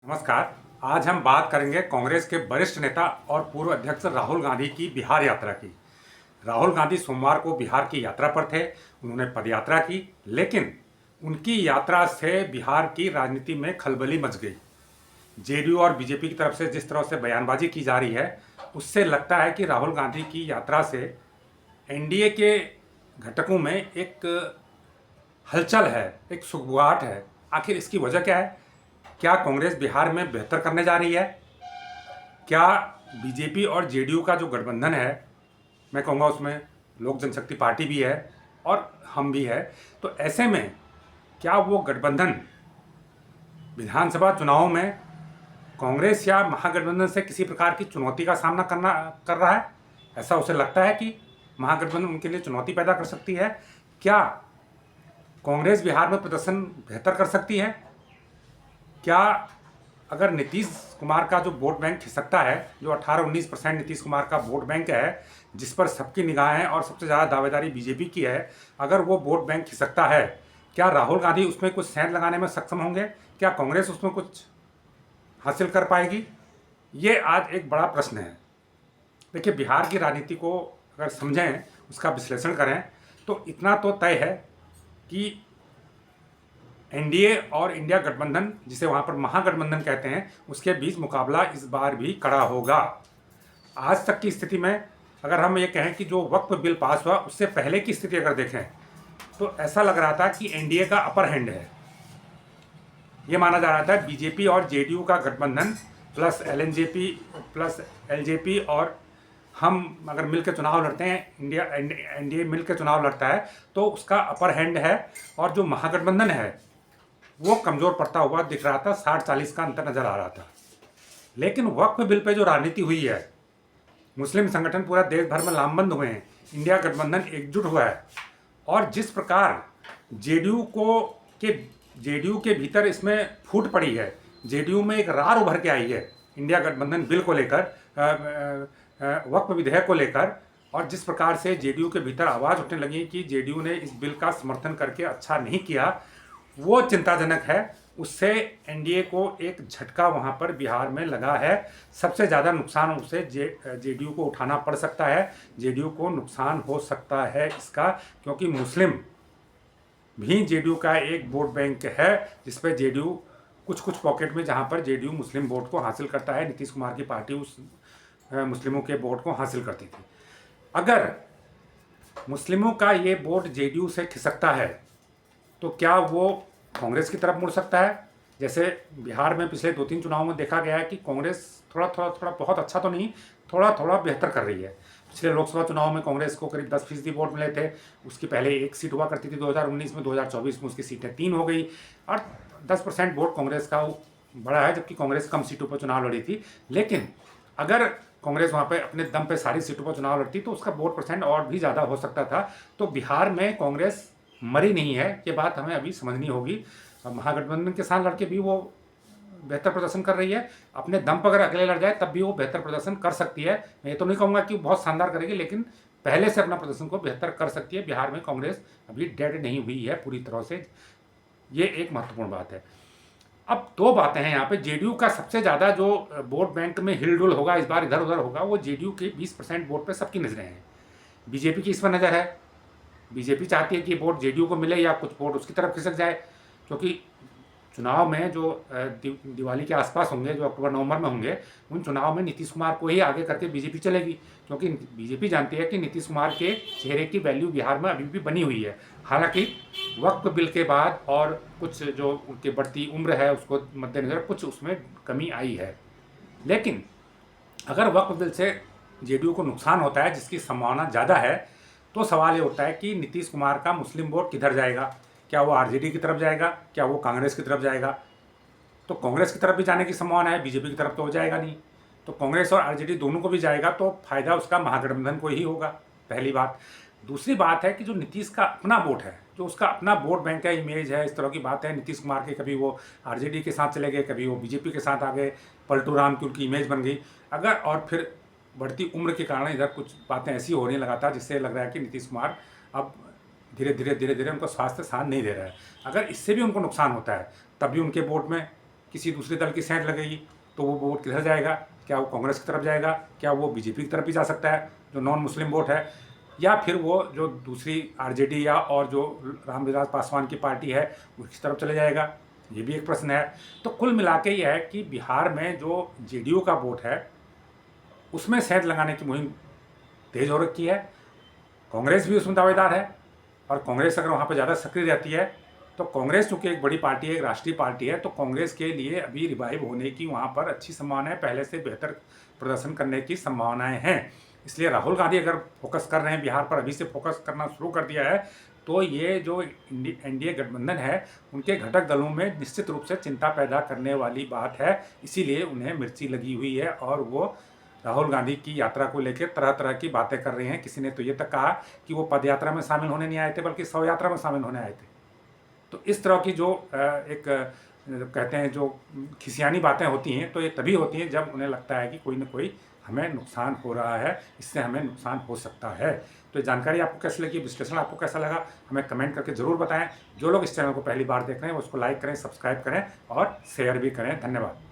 नमस्कार। आज हम बात करेंगे कांग्रेस के वरिष्ठ नेता और पूर्व अध्यक्ष राहुल गांधी की बिहार यात्रा की। राहुल गांधी सोमवार को बिहार की यात्रा पर थे। उन्होंने पदयात्रा की, लेकिन उनकी यात्रा से बिहार की राजनीति में खलबली मच गई। जेडीयू और बीजेपी की तरफ से जिस तरह से बयानबाजी की जा रही है, उससे लगता है कि राहुल गांधी की यात्रा से एनडीए के घटकों में एक हलचल है, एक सुगबुगाहट है। आखिर इसकी वजह क्या है? क्या कांग्रेस बिहार में बेहतर करने जा रही है? क्या बीजेपी और जेडीयू का जो गठबंधन है, मैं कहूँगा उसमें लोक जनशक्ति पार्टी भी है और हम भी है, तो ऐसे में क्या वो गठबंधन विधानसभा चुनाव में कांग्रेस या महागठबंधन से किसी प्रकार की चुनौती का सामना कर रहा है? ऐसा उसे लगता है कि महागठबंधन उनके लिए चुनौती पैदा कर सकती है? क्या कांग्रेस बिहार में प्रदर्शन बेहतर कर सकती है? क्या अगर नीतीश कुमार का जो वोट बैंक खिसकता है, जो 18-19% नीतीश कुमार का वोट बैंक है, जिस पर सबकी निगाहें और सबसे ज़्यादा दावेदारी बीजेपी की है, अगर वो वोट बैंक खिसकता है, क्या राहुल गांधी उसमें कुछ सेंध लगाने में सक्षम होंगे? क्या कांग्रेस उसमें कुछ हासिल कर पाएगी? ये आज एक बड़ा प्रश्न है। देखिए, बिहार की राजनीति को अगर समझें, उसका विश्लेषण करें, तो इतना तो तय है कि एनडीए और इंडिया गठबंधन, जिसे वहाँ पर महागठबंधन कहते हैं, उसके बीच मुकाबला इस बार भी कड़ा होगा। आज तक की स्थिति में अगर हम ये कहें कि जो वक्फ बिल पास हुआ, उससे पहले की स्थिति अगर देखें, तो ऐसा लग रहा था कि एनडीए का अपर हैंड है। ये माना जा रहा था बीजेपी और जेडीयू का गठबंधन प्लस एलजेपी और हम अगर मिलकर चुनाव लड़ते हैं, एनडीए मिलकर चुनाव लड़ता है, तो उसका अपर हैंड है। और जो महागठबंधन है वो कमज़ोर पड़ता हुआ दिख रहा था, 60-40 का अंतर नज़र आ रहा था। लेकिन वक्फ बिल पे जो राजनीति हुई है, मुस्लिम संगठन पूरा देश भर में लामबंद हुए हैं, इंडिया गठबंधन एकजुट हुआ है, और जिस प्रकार जेडीयू के भीतर इसमें फूट पड़ी है, जेडीयू में एक रार उभर के आई है इंडिया गठबंधन बिल को लेकर, वक्फ विधेयक को लेकर, और जिस प्रकार से जेडीयू के भीतर आवाज़ उठने लगी कि जेडीयू ने इस बिल का समर्थन करके अच्छा नहीं किया, वो चिंताजनक है। उससे एनडीए को एक झटका वहाँ पर बिहार में लगा है। सबसे ज़्यादा नुकसान उसे जेडीयू को उठाना पड़ सकता है। जेडीयू को नुकसान हो सकता है इसका, क्योंकि मुस्लिम भी जेडीयू का एक वोट बैंक है, जिस पर जेडीयू कुछ पॉकेट में, जहाँ पर जेडीयू मुस्लिम वोट को हासिल करता है, नीतीश कुमार की पार्टी उस मुस्लिमों के वोट को हासिल करती थी। अगर मुस्लिमों का ये वोट जेडीयू से खिसकता है, तो क्या वो कांग्रेस की तरफ मुड़ सकता है? जैसे बिहार में पिछले 2-3 चुनावों में देखा गया है कि कांग्रेस थोड़ा बहुत अच्छा तो नहीं, थोड़ा बेहतर कर रही है। पिछले लोकसभा चुनाव में कांग्रेस को करीब 10% वोट मिले थे। उसकी पहले एक सीट हुआ करती थी 2019 में, 2024 में उसकी सीटें 3 हो गई, और 10% वोट कांग्रेस का बढ़ा है, जबकि कांग्रेस कम सीटों पर चुनाव लड़ी थी। लेकिन अगर कांग्रेस वहाँ पे अपने दम पे सारी सीटों पर चुनाव लड़ती, तो उसका वोट परसेंट और भी ज़्यादा हो सकता था। तो बिहार में कांग्रेस मरी नहीं है, ये बात हमें अभी समझनी होगी। महागठबंधन के साथ लड़के भी वो बेहतर प्रदर्शन कर रही है। अपने दम पर अगर अकेले लड़ जाए तब भी वो बेहतर प्रदर्शन कर सकती है। मैं ये तो नहीं कहूँगा कि बहुत शानदार करेगी, लेकिन पहले से अपना प्रदर्शन को बेहतर कर सकती है। बिहार में कांग्रेस अभी डेड नहीं हुई है पूरी तरह से, ये एक महत्वपूर्ण बात है। अब दो बातें हैं यहाँ पे। जेडीयू का सबसे ज़्यादा जो वोट बैंक में हिलडुल होगा इस बार, इधर उधर होगा, वो जेडीयू के 20% वोट पर सबकी नजरें हैं। बीजेपी की इस पर नज़र है। बीजेपी चाहती है कि वोट जेडीयू को मिले या कुछ वोट उसकी तरफ खिसक जाए, क्योंकि चुनाव में जो दिवाली के आसपास होंगे, जो अक्टूबर-नवंबर में होंगे, उन चुनाव में नीतीश कुमार को ही आगे करके बीजेपी चलेगी, क्योंकि बीजेपी जानती है कि नीतीश कुमार के चेहरे की वैल्यू बिहार में अभी भी बनी हुई है। हालांकि वक्फ बिल के बाद और कुछ जो उनकी बढ़ती उम्र है उसको मद्देनजर कुछ उसमें कमी आई है। लेकिन अगर वक्फ बिल से जेडीयू को नुकसान होता है, जिसकी संभावना ज़्यादा है, तो सवाल ये उठता है कि नीतीश कुमार का मुस्लिम वोट किधर जाएगा? क्या वो आरजेडी की तरफ जाएगा? क्या वो कांग्रेस की तरफ जाएगा? तो कांग्रेस की तरफ भी जाने की संभावना है, बीजेपी की तरफ तो हो जाएगा नहीं। तो कांग्रेस और आरजेडी दोनों को भी जाएगा, तो फायदा उसका महागठबंधन को ही होगा, पहली बात। दूसरी बात है कि जो नीतीश का अपना वोट है, जो उसका अपना वोट बैंक है, इमेज है, इस तरह की बात है। नीतीश कुमार के कभी वो आरजेडी के साथ चले गए, कभी वो बीजेपी के साथ आ गए, पलटू राम की उनकी इमेज बन गई। अगर और फिर बढ़ती उम्र के कारण इधर कुछ बातें ऐसी हो रही लगातार, जिससे लग रहा है कि नीतीश कुमार अब धीरे धीरे उनका स्वास्थ्य साथ नहीं दे रहा है। अगर इससे भी उनको नुकसान होता है, तब भी उनके वोट में किसी दूसरे दल की सेंध लगेगी तो वो वोट किधर जाएगा? क्या वो कांग्रेस की तरफ जाएगा? क्या वो बीजेपी की तरफ भी जा सकता है जो नॉन मुस्लिम वोट है? या फिर वो जो दूसरी आरजेडी या और जो रामविलास पासवान की पार्टी है उसकी तरफ चले जाएगा? ये भी एक प्रश्न है। तो कुल मिला के ये है कि बिहार में जो जेडीयू का वोट है उसमें सेंध लगाने की मुहिम तेज हो रखी है। कांग्रेस भी उसमें दावेदार है और कांग्रेस अगर वहाँ पर ज़्यादा सक्रिय रहती है तो कांग्रेस चूँकि एक बड़ी पार्टी है, एक राष्ट्रीय पार्टी है, तो कांग्रेस के लिए अभी रिवाइव होने की वहाँ पर अच्छी संभावना है, पहले से बेहतर प्रदर्शन करने की संभावनाएं हैं। इसलिए राहुल गांधी अगर फोकस कर रहे हैं बिहार पर, अभी से फोकस करना शुरू कर दिया है, तो ये जो एनडीए गठबंधन है उनके घटक दलों में निश्चित रूप से चिंता पैदा करने वाली बात है। इसीलिए उन्हें मिर्ची लगी हुई है और वो राहुल गांधी की यात्रा को लेकर तरह तरह की बातें कर रहे हैं। किसी ने तो ये तक कहा कि वो पद यात्रा में शामिल होने नहीं आए थे बल्कि शव यात्रा में शामिल होने आए थे। तो इस तरह की जो एक कहते हैं जो खिसियानी बातें होती हैं, तो ये तभी होती हैं जब उन्हें लगता है कि कोई ना कोई हमें नुकसान हो रहा है, इससे हमें नुकसान हो सकता है। तो ये जानकारी आपको कैसी लगी, विश्लेषण आपको कैसा लगा, हमें कमेंट करके ज़रूर बताएं। जो लोग इस चैनल को पहली बार देख रहे हैं उसको लाइक करें, सब्सक्राइब करें और शेयर भी करें। धन्यवाद।